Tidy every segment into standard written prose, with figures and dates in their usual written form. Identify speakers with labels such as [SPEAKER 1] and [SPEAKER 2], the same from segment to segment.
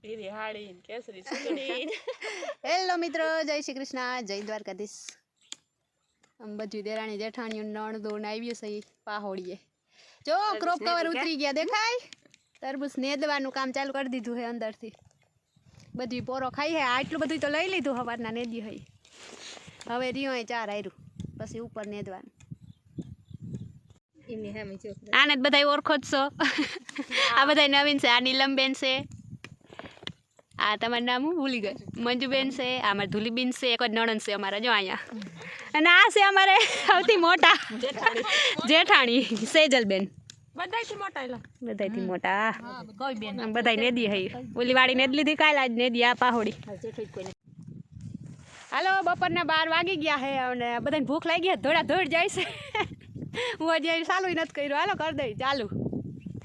[SPEAKER 1] પીરી હાડી ને કેસરી સુગડી.
[SPEAKER 2] હેલો મિત્રો, જય શ્રી કૃષ્ણ, જય દ્વારકાધીશ. આમ બધી દેરાણી જેઠાણીઓ નણદો ને આવ્યું છે પાહોડીએ. જો ક્રોપ કવર ઉતરી ગયા દેખાય. તરબૂચ નેદવાનું કામ ચાલુ કરી દીધું છે અંદરથી. બધી પોરો ખાઈ હે, આટલું બધું તો લઈ લીધું સવારના નેદી હોય. હવે રીયો ચાર આયરું પછી ઉપર નેદવાનું. આને જ બધા ઓળખો જ છો. આ બધા નવીન છે. આ નીલમબેન છે, આ તમારું નામ હું ભૂલી ગઈ, મંજુબેન છે, આ અમારી ધુલીબેન છે, એક જ નણંદ છે અમારા જો અહીંયા. અને આ છે અમારે સૌથી મોટા જેઠાણી સેજલબેન. બધાથી મોટા બધા નેદી હઈ. ઓલી વાળી નેદ લીધી કાલે, આજ નેદી આ પાહોડી. હાલો, બપોરના 12 વાગી ગયા હે અને બધાને ભૂખ લાગી છે, ધોળા ધોળ જાય છે. હું હજી ચાલુ નથી કર્યું. હાલો કરી દઈ ચાલુ.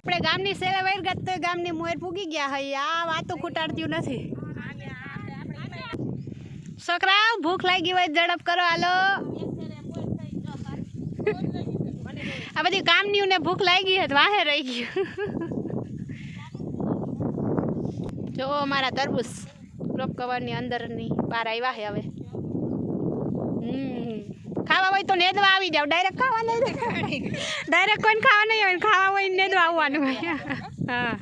[SPEAKER 2] આપણે ગામની સેલે વૈરગત તો ગામની મોર પૂગી ગયા હોય. આ વાતો ખૂટાડતી નથી. છોકરા ભૂખ લાગી હોય ઝડપ કરો. હાલો, આ બધી કામની ને ભૂખ લાગી હોય વાહે રહી ગયું. જો અમારા તરબૂચ ક્રોપ કવરની અંદરની બહાર આવ્યા છે. હવે ખાવા હોય તો નેદવા આવી જાવ. ડાયરેક્ટ ખાવા નહીં, ડાયરેક્ટ કોઈને ખાવા નહીં આવે. ખાવા હોય ને નેદવા આવવાનું હોય. હા,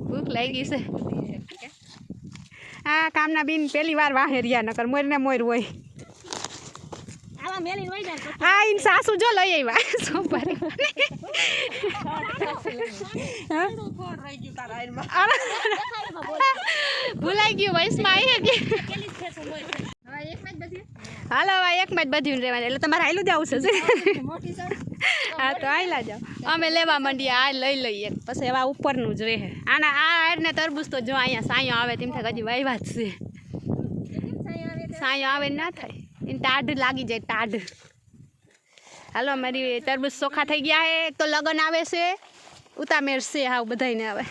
[SPEAKER 2] ભૂખ લાગી છે. હા, કામના બીન પહેલી વાર વાહે રહ્યા, નકર મોર ને મોર હોય. હા, ઇન સાસુ જો લઈ આવ્યા સોમવારે. ભૂલાઈ ગયું વયસમાં આવી કે. હાલો, હવે એકમાં જ બધું રહેવાનું. એટલે તમારે હાલું જ આવશે. હા, તો હાલા જાઓ. અમે લેવા માંડીએ. આ લઈ લઈએ પછી એવા ઉપરનું જ રહે. આના આ આરને તરબૂચ તો જો અહીંયા સાયો આવે તેમ થાય હજી વાયવા જ છે. સાયો આવે ના થાય, એને ટાઢ લાગી જાય, ટાઢ. હાલો, અમારી તરબૂચ ચોખ્ખા થઈ ગયા છે. એક તો લગન આવે છે, ઉતામેર છે હાવ બધાને. હવે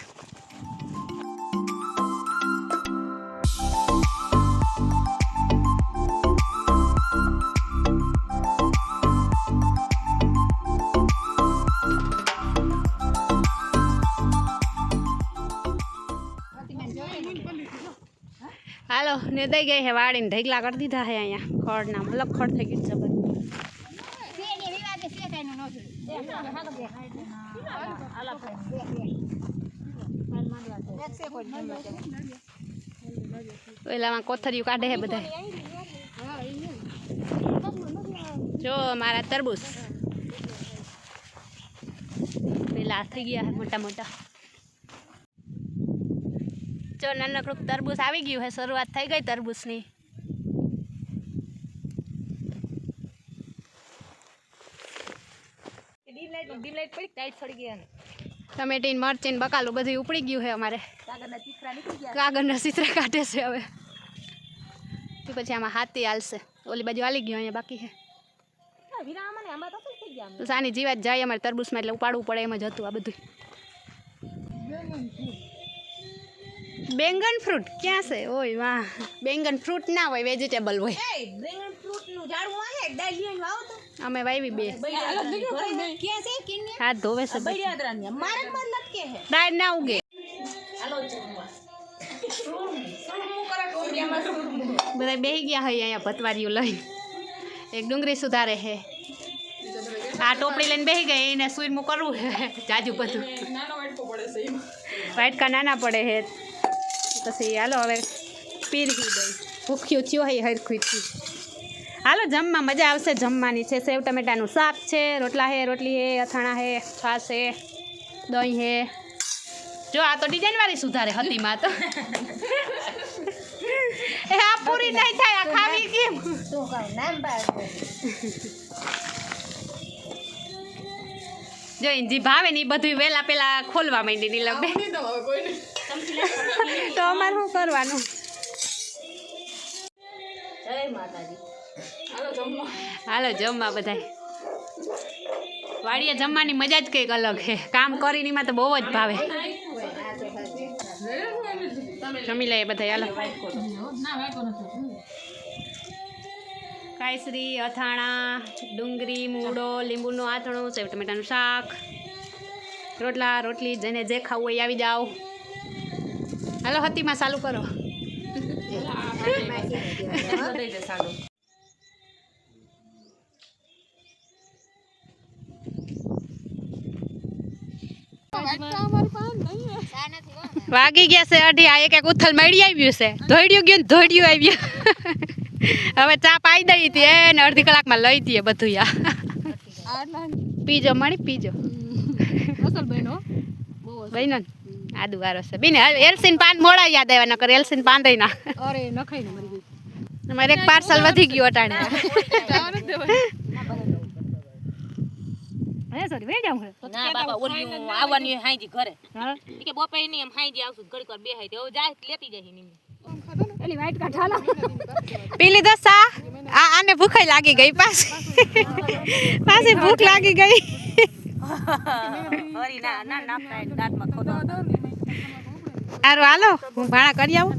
[SPEAKER 2] હાલો, નેદાઈ ગઈ હે વાડીને ઢેગલા કરી દીધા હે. અહીંયા ખડના મલક ખડ થઈ ગયું છે બધું. પેલામાં કોથરીઓ કાઢે હે બધા. જો મારા તરબૂચ પેલા થઈ ગયા હે મોટા મોટા. જો નાનકડું તરબૂચ આવી ગયું હે. શરૂઆત થઈ ગઈ તરબૂચની. ટમેટી મરચી બકાલું બધું ઉપડી ગયું છે અમારે. કાગળના ચિત્રા કાઢે છે હવે. પછી આમાં હાથી હાલશે. ઓલી બાજુ હાલી ગયું, અહીંયા બાકી છે. સાની જીવાત જાય અમારે તરબૂચમાં, એટલે ઉપાડવું પડે એમ જ હતું આ બધું. બેંગન ફ્રૂટ ક્યાં છે? ઓય વાહ, બેંગન ફ્રૂટ ના હોય, વેજીટેબલ હોય. અમે વાવી બે. હાથ ધોવે છે. ડાળ ના ઉગે. બધા બેસી ગયા હોય અહીંયા ભતવારીઓ લઈ. એક ડુંગળી સુધારે છે. આ ટોપડી લઈને બેસી ગઈ. એને સુઈરમું કરવું છે જાજુ બધું. વાટકા નાના પડે છે. પછી હાલો હવે પીરવી દઈ. ભૂખ્યું થયું હોય હરખું થયું. હાલો, જમવા મજા આવશે. જમવાની છે સેવ ટમેટાનું શાક છે, રોટલા હે, રોટલી હે, અથાણા હે, છાશ હે, દહીં હે. જો આ તો ડિઝાઇનવાળી સુધારે હતીમાં તો. એ આ પૂરી નહીં થાય, આ ખાવી કેમ? જો જી ભાવે ને એ બધું વહેલા પેલા ખોલવા માંડી ની લગે. તો અમારે શું કરવાનું? હાલો જમવા બધા. વાડીએ જમવાની મજા જ કંઈક અલગ છે. કામ કરીને એમાં તો બહુ જ ભાવે. જમી લઈએ બધા. હાલો, કાયસરી, અથાણા, ડુંગળી, મૂળો, લીંબુનું આથણું, સેવ ટમેટાનું શાક, રોટલા રોટલી જેને જે ખાવું હોય આવી જાઓ. હાલો હતીમાં ચાલુ કરો. વાગી ગયા છે 2:30. આ એક ઉથલ મળી આવ્યું છે. ધોડ્યું ગયું ને ધોડ્યું આવ્યું. હવે ચા પાઈ દઈ હતી એને અડધી કલાકમાં લઈ દઈએ બધું. પીજો મળી પીજો. બહેનો આદુ વારો છે બીને એલસીન પાન મોડા યાદ આવ્યા નકર એલસીન પાન દઈ ના. અરે નખાઈ ને મરી ગઈ. અમારે એક પાર્સલ વધી ગયું અટાણે. હે સોરી વે જાઉં ના બાબા ઓલ્યું આવવાની હાઈજી ઘરે ઈ કે બપે ની એમ હાઈજી આવશું ઘડી કર બેહાઈ દે હવે જાય લેતી જઈ ની એલી વાઈટ કાઢાલા પીલી દસા આને ભૂખ લાગી ગઈ પાછી ભૂખ લાગી ગઈ. હરી ના ના ના દાંતમાં ખોદો આરો હાલો હું ભાણા કરી આવું.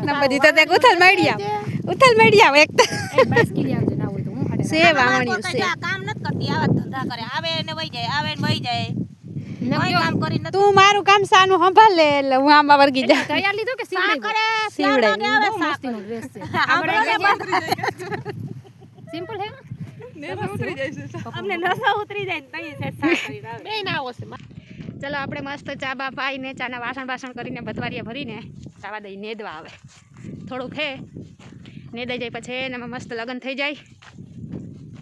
[SPEAKER 2] નંબધી તો તે ઉથલ મળી આવ એક તો બસ કી આવજે ના હોય તો હું હાડે સે વાવણ્યું છે કામ નત કરતી આવા ધંધા કરે આવે ને વઈ જાય આવે ને વઈ જાય. કોઈ કામ કરી ન તું મારું કામ સાનું સંભાળ લે એટલે હું આમાં વર્ગી જા. તૈયાર લીધો કે સીવડે આવે મસ્તીનો ડ્રેસ છે સિમ્પલ હે નસો ઉતરી જાય છે અમને નસો ઉતરી જાય ને તઈ સેટ સાફ કરી આવે બે ના આવશે. ચલો આપણે મસ્ત ચા બા પાઈને ચાના વાસણ કરીને ભતવારીએ ભરીને ચાવા દઈ નેદવા આવે. થોડુંક હે નેદાઈ જાય પછી એનામાં મસ્ત લગ્ન થઈ જાય.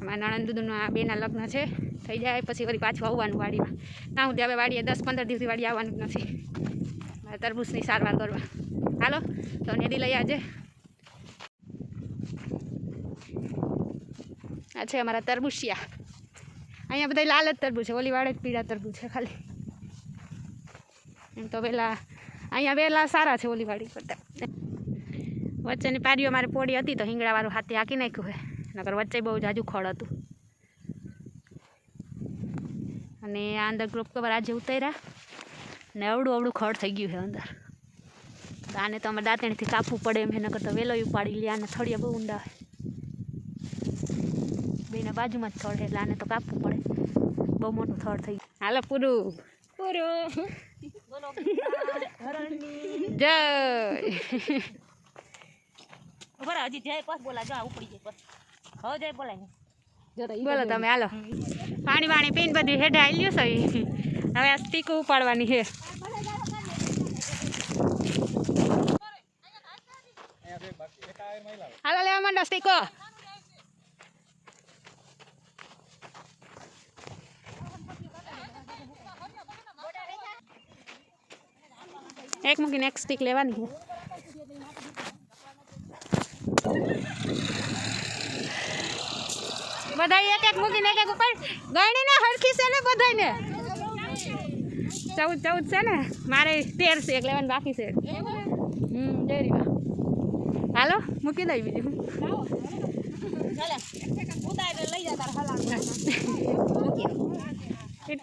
[SPEAKER 2] અમારા નણંદ દૂધના બેના લગ્ન છે થઈ જાય પછી વળી પાછું આવવાનું વાડીમાં. ના હું હવે વાડીએ 10-15 દિવસથી વાડી આવવાનું જ નથી મારે તરબૂચની સારવાર કરવા. હાલો તો નેદી લઈ આજે. આ છે અમારા તરબૂચિયા. અહીંયા બધા લાલ જ તરબૂચ છે ઓલી વાડે જ પીળા તરબૂચ છે ખાલી. એમ તો વેલા અહીંયા વેલા સારા છે ઓલી વાડી કરતાં. વચ્ચેની પારીઓ મારે પોડી હતી તો હિંગડાવાળું હાથે હાંકી નાખ્યું છે નકર વચ્ચે બહુ જાજુ ખડ હતું. અને આ અંદર ગ્રુપ કવર આજે ઉતાર્યા ને અવડું ખડ થઈ ગયું છે અંદર. આને તો અમે દાંતણીથી કાપવું પડે એમ એના કરતાં વેલો ઉપાડી લે. આને થળિયા બહુ ઊંડા હોય બેના બાજુમાં જ થળ છે એટલે આને તો કાપવું પડે. બહુ મોટું થળ થઈ ગયું. હાલો પૂરું જય હજી જય પાસ બોલા જો ઉપડી જાય બસ હવે જય બોલાય બોલો તમે. હાલો પાણી પીને બધી હેઠે આવી લ્યો છે. હવે આ સ્ટીક ઉપાડવાની છે. હાલો લેવા માંડો સ્ટીકો. એક મૂકીને એક સ્ટીક લેવાની છે. બધા એક મૂકીને એક ઉપર ગણીને હરખી છે ને બધાને 14 છે ને મારે 13 છે એક લેવાનું બાકી છે. જય રીવા હાલો મૂકી દઈ બીજું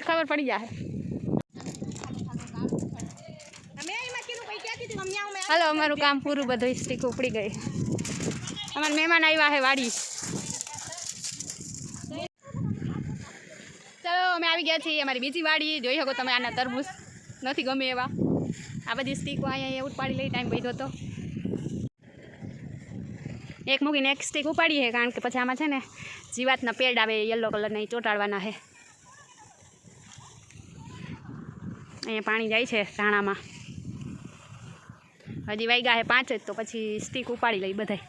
[SPEAKER 2] ખબર પડી જાય. હાલો અમારું કામ પૂરું બધું સ્ટીક ઉપડી ગઈ. અમારા મહેમાન આવ્યા છે વાડી. ચલો અમે આવી ગયા છીએ અમારી બીજી વાડી. જોઈ શકો તમે આના તરબૂચ નથી ગમે એવા. આ બધી સ્ટીકો અહીંયા ઉપાડી લઈ ટાઈમ પડ્યો હતો. એક મૂકીને એક સ્ટીક ઉપાડીએ કારણ કે પછી આમાં છે ને જીવાતના પેડ આવે યલો કલરના એ ચોંટાડવાના છે. અહીંયા પાણી જાય છે ધાણામાં. હજી વાગ્યા છે 5 જ તો પછી સ્ટીક ઉપાડી લઈ બધાય.